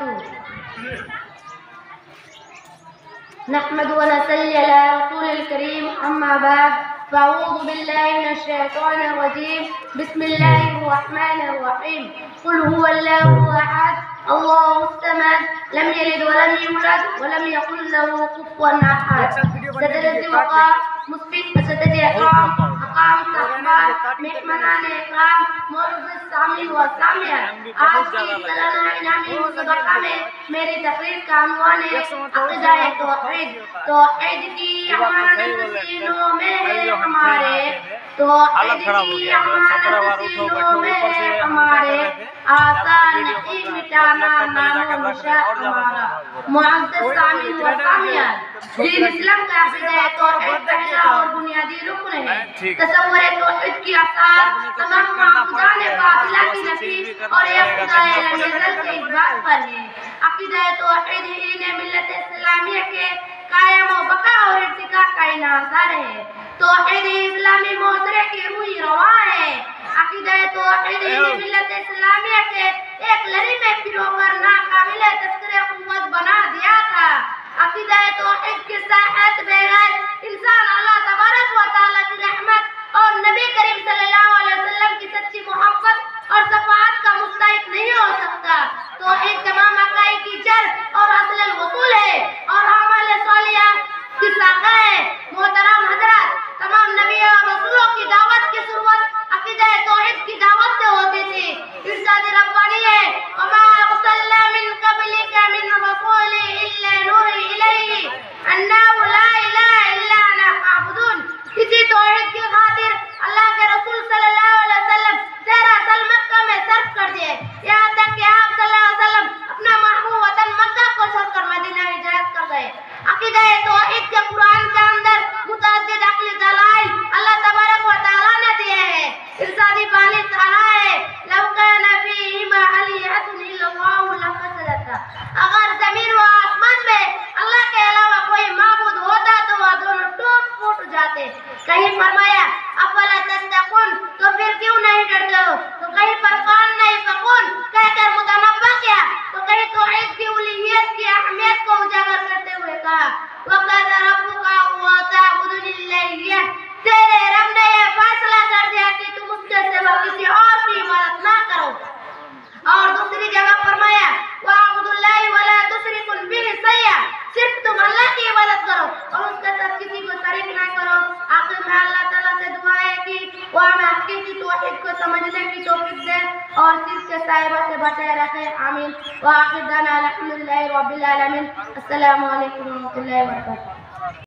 وبركاته. نحمد ونصلي على رسول الكريم أما بعد فأعوذ بالله من الشيطان الرجيم بسم الله الرحمن الرحيم قل هو الله أحد الله الصمد لم يلد ولم يولد ولم يكن له كفوا أحد. سدرتی وقار مصفق اسدتی اقام صحبان مہمانان اکرام معزز السامعین والسامعات، آج کی سالانہ انعامی مسابقہ میں میری تقریر کا عنوان ہے عقیدہ توحید. توحید کی امانت سینوں میں ہے ہمارے، توحید کی امانت سینوں میں ہے ہمارے، آسان نہیں مٹانا نام و نشا ہمارا. معزز السامعین والسامعات، دین اسلام کا عقیدہ توحید پہلا اور بنیادی رکن ہے. تصور توحید کی اساس تمام معبودان باطلہ کی نفی اور ایک خدا لم یزل کے اثبات پر ہے. عقیدہ توحید ہی نے ملت اسلامیہ کے قائم و بقا اور ارتقاء کا انحصار ہے. توحید اسلامی معاشرے کی روح رواں ہے. عقیدہ توحید ہی نے ملت اسلامیہ کے ایک لڑی میں پیرو کر ناقابل تذکر قوت بنا دیا تھا. عقیدہ توحید کے ساتھ بغیر انسان اللہ تبارک و تعالیٰ کی رحمت اور نبی کریم صلی اللہ علیہ وسلم کی سچی محبت اور شفاعت کا مستحق نہیں ہو سکتا. توحید تمام عقائد کی جڑ اور اصل الوصول ہے اور اعمال صالحہ کی ساقہ ہے. محترم حضرات، تمام نبیوں اور رسولوں کی دعوت کی شروعات عقیدہ توحید کی دعوت سے ہوتی تھی. ارشاد ربانی ہے وما ارسلنا من قبلک من رسول الا نوحی الیہ انہ لا الہ الا انا فاعبدون. اسی توحید کی خاطر اللہ کے رسول صلی اللہ علیہ وسلم 13 سال مکہ میں صرف کر دیے، یہاں تک کہ آپ صلی اللہ علیہ وسلم اپنا محبوب وطن مکہ کو چھوڑ کر مدینہ ہجرت کر گئے. عقیدہ توحید کے قرآن کے اندر متعدد عقلی دلائل اللہ تبارک و تعالیٰ نے دیے ہیں. ارشاد باری تعالیٰ ہے لو کان فیہما آلہۃ الا اللہ لفسدتا. اگر زمین و آسمان میں اللہ کے علاوہ کوئی معبود ہوتا تو وہ دونوں ٹوٹ پھوٹ جاتے. کہیں فرمایا افلا تتقون، تو پھر کیوں نہیں ڈرتے ہو؟ تو کہیں فرقان نہیں فقون کہہ کر متنبہ کیا، تو کہیں توحید کی الوہیت کی اہمیت کو اجاگر کرتے ہوئے کہا وَقَدْ رَبُّكَ وَتَعْبُدُ لِلَّهِ. تیرے رب نے یہ فیصلہ کر دیا کہ تم اس کے سوا کسی اور کی عبادت نہ کرو. اور دوسری جگہ فرمایا وَاعْبُدُوا اللَّهَ وَلَا تُشْرِكُوا بِهِ شَيْئًا. صرف تم اللہ کی عبادت کرو اور اس کے ساتھ کسی کو شریک نہ کرو. آخر میں اللہ تعالیٰ سے دعا ہے کہ وہ ہمیں حقیقی توحید کو سمجھنے کی توفیق دے اور شرک کے صاحبہ سے بچائے رکھے. آمین. وآخر دعوانا الحمدللہ رب العالمین. السلام علیکم ورحمۃ اللہ وبرکاتہ.